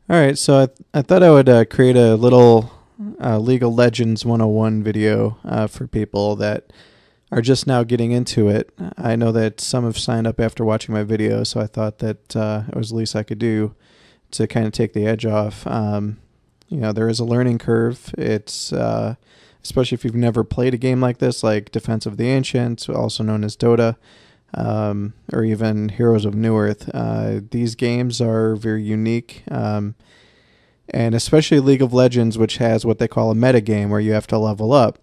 All right, so I thought I would create a little League of Legends 101 video for people that are just now getting into it. I know that some have signed up after watching my video, so I thought that it was the least I could do to kind of take the edge off. There is a learning curve. It's especially if you've never played a game like this, like Defense of the Ancients, also known as Dota, or even Heroes of Newerth. These games are very unique, and especially League of Legends, which has what they call a meta game where you have to level up.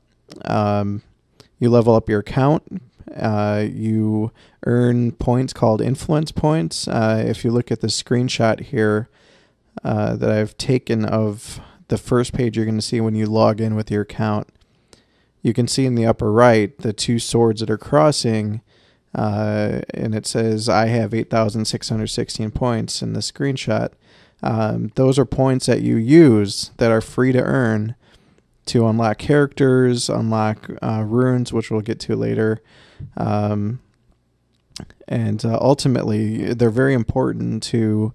You level up your account. You earn points called influence points. If you look at the screenshot here that I've taken of the first page you're going to see when you log in with your account, you can see in the upper right the two swords that are crossing, and it says I have 8,616 points in the screenshot. Those are points that you use that are free to earn to unlock characters, unlock runes, which we'll get to later. And ultimately, they're very important to,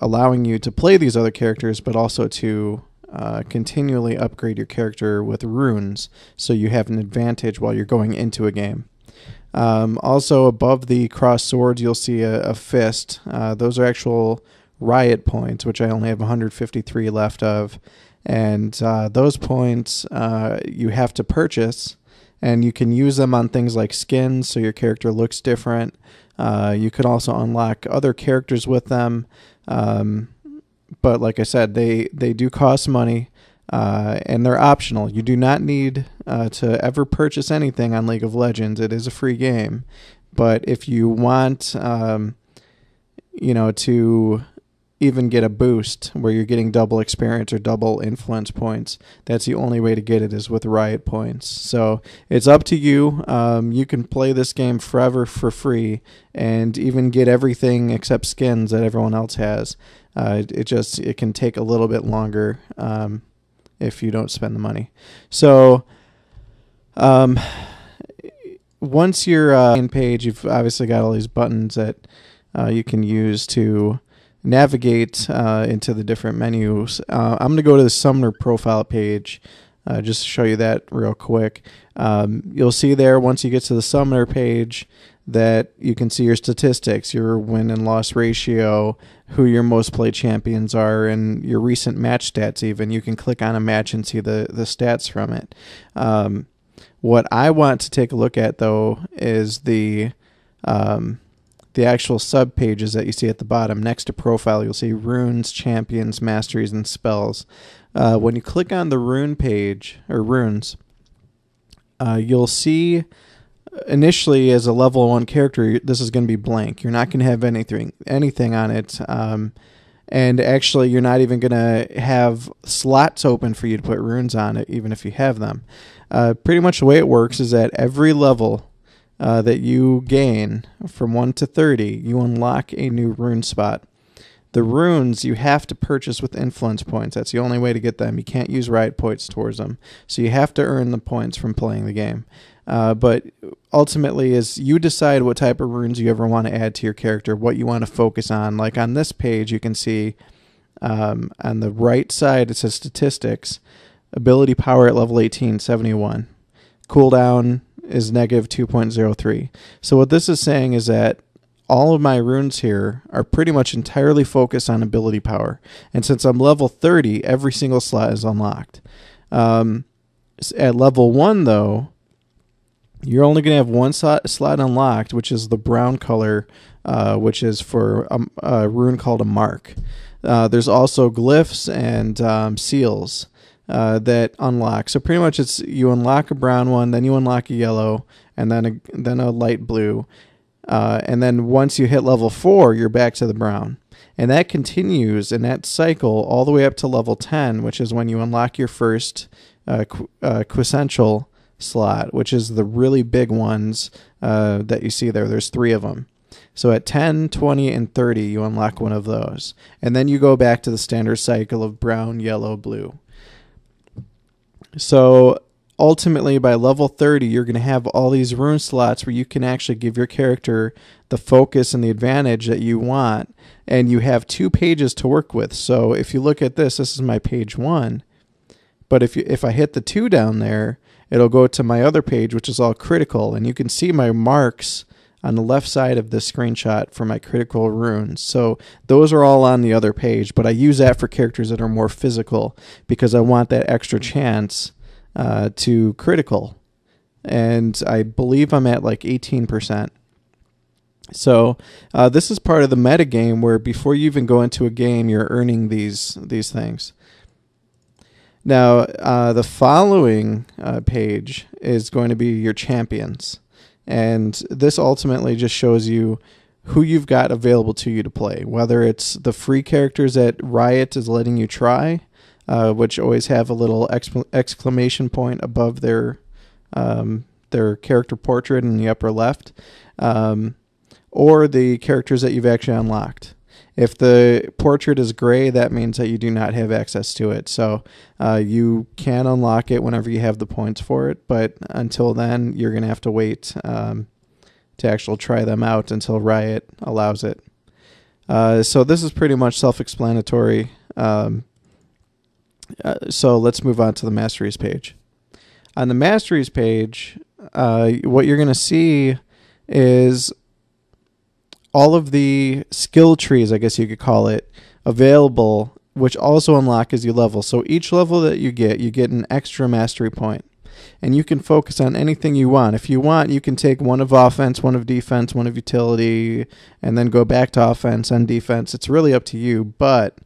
allowing you to play these other characters, but also to continually upgrade your character with runes so you have an advantage while you're going into a game. Also, above the cross swords, you'll see a fist. Those are actual riot points, which I only have 153 left of. And those points you have to purchase, and you can use them on things like skins so your character looks different. You could also unlock other characters with them. But like I said, they do cost money, and they're optional. You do not need to ever purchase anything on League of Legends. It is a free game. But if you want, to even get a boost where you're getting double experience or double influence points, that's the only way to get it is with riot points. So it's up to you. You can play this game forever for free and even get everything except skins that everyone else has. It can take a little bit longer if you don't spend the money. So once you're in page, you've obviously got all these buttons that you can use to navigate into the different menus. I'm going to go to the Summoner profile page just to show you that real quick. You'll see there once you get to the Summoner page that you can see your statistics, your win and loss ratio, who your most played champions are, and your recent match stats even. You can click on a match and see the stats from it. What I want to take a look at, though, is the actual sub pages that you see at the bottom. Next to profile, you'll see runes, champions, masteries, and spells. When you click on the rune page, or runes, you'll see initially as a level 1 character, this is going to be blank. You're not going to have anything on it. And actually, you're not even going to have slots open for you to put runes on it, even if you have them. Pretty much the way it works is that every level that you gain from 1 to 30, you unlock a new rune spot. The runes you have to purchase with influence points. That's the only way to get them. You can't use riot points towards them. So you have to earn the points from playing the game. But ultimately, is you decide what type of runes you ever want to add to your character, what you want to focus on. Like on this page, you can see on the right side, it says statistics, ability power at level 18, 71. Cooldown is negative 2.03. So what this is saying is that all of my runes here are pretty much entirely focused on ability power. And since I'm level 30, every single slot is unlocked. At level 1, though, you're only going to have one slot unlocked, which is the brown color, which is for a rune called a mark. There's also glyphs and seals that unlock. So pretty much it's you unlock a brown one, then you unlock a yellow, and then a light blue. And then once you hit level 4, you're back to the brown. And that continues in that cycle all the way up to level 10, which is when you unlock your first quintessential slot, which is the really big ones that you see there. There's 3 of them. So at 10, 20, and 30, you unlock one of those. And then you go back to the standard cycle of brown, yellow, blue. So ultimately by level 30, you're going to have all these rune slots where you can actually give your character the focus and the advantage that you want. And you have 2 pages to work with. So if you look at this is my page 1. But if I hit the 2 down there, it'll go to my other page, which is all critical. And you can see my marks on the left side of this screenshot for my critical runes. So those are all on the other page, but I use that for characters that are more physical because I want that extra chance to critical. And I believe I'm at like 18%. So this is part of the meta game where before you even go into a game, you're earning these things. Now, the following page is going to be your champions. And this ultimately just shows you who you've got available to you to play, whether it's the free characters that Riot is letting you try, which always have a little exclamation point above their character portrait in the upper left, or the characters that you've actually unlocked. If the portrait is gray, that means that you do not have access to it. So you can unlock it whenever you have the points for it. But until then, you're going to have to wait to actually try them out until Riot allows it. So this is pretty much self-explanatory. So let's move on to the Masteries page. On the Masteries page, what you're going to see is all of the skill trees, I guess you could call it, available, which also unlock as you level. So each level that you get an extra mastery point. And you can focus on anything you want. If you want, you can take one of offense, one of defense, one of utility, and then go back to offense and defense. It's really up to you. But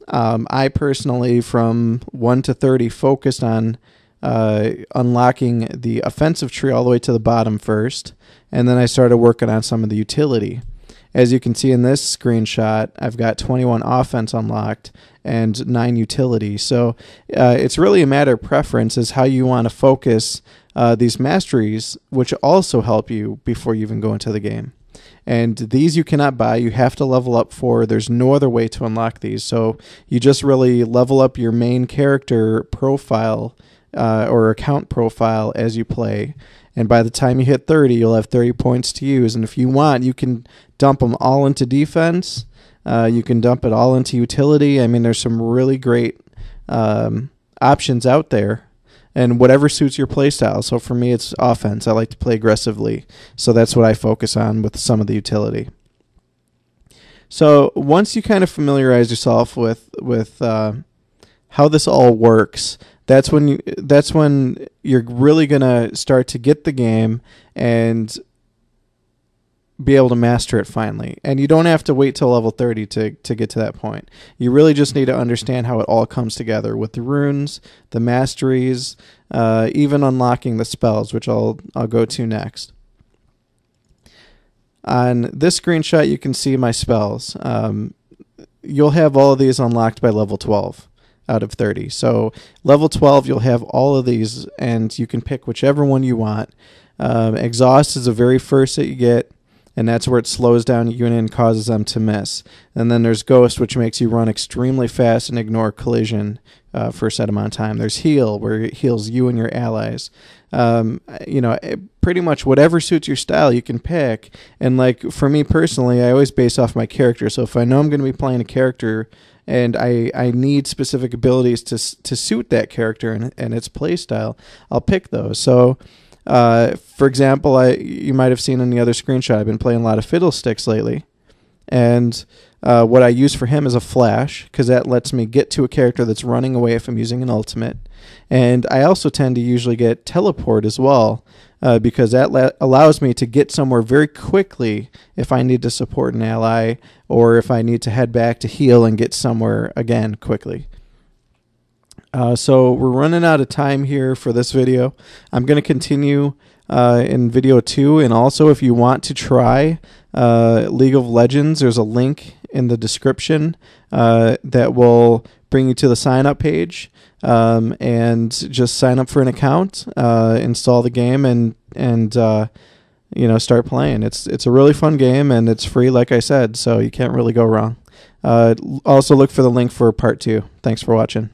I personally, from 1 to 30, focused on unlocking the offensive tree all the way to the bottom first. And then I started working on some of the utility. As you can see in this screenshot, I've got 21 offense unlocked and 9 utility. So it's really a matter of preference is how you want to focus these masteries, which also help you before you even go into the game. And these you cannot buy. You have to level up for. There's no other way to unlock these. So you just really level up your main character profile or account profile as you play. And by the time you hit 30, you'll have 30 points to use. And if you want, you can dump them all into defense. You can dump it all into utility. I mean, there's some really great options out there. And whatever suits your playstyle. So for me, it's offense. I like to play aggressively. So that's what I focus on with some of the utility. So once you kind of familiarize yourself with how this all works, that's when you're really gonna start to get the game and be able to master it finally. And you don't have to wait till level 30 to get to that point. You really just need to understand how it all comes together with the runes, the masteries, even unlocking the spells, which I'll go to next. On this screenshot, you can see my spells. You'll have all of these unlocked by level 12. Out of 30. So level 12, you'll have all of these, and you can pick whichever one you want. Exhaust is the very first that you get, and that's where it slows down a unit and causes them to miss. And then there's Ghost, which makes you run extremely fast and ignore collision for a set amount of time. There's Heal, where it heals you and your allies. Pretty much whatever suits your style you can pick. And like for me personally, I always base off my character. So if I know I'm going to be playing a character and I need specific abilities to suit that character and its play style, I'll pick those. So, for example, you might have seen in the other screenshot, I've been playing a lot of Fiddlesticks lately. And what I use for him is a flash, because that lets me get to a character that's running away if I'm using an ultimate. And I also tend to usually get teleport as well, because that allows me to get somewhere very quickly if I need to support an ally, or if I need to head back to heal and get somewhere again quickly. So we're running out of time here for this video. I'm going to continue in video 2, and also if you want to try League of Legends, there's a link in the description that will bring you to the sign up page, and just sign up for an account, install the game, and start playing. It's a really fun game, and it's free, like I said, so you can't really go wrong. Also look for the link for part 2. Thanks for watching.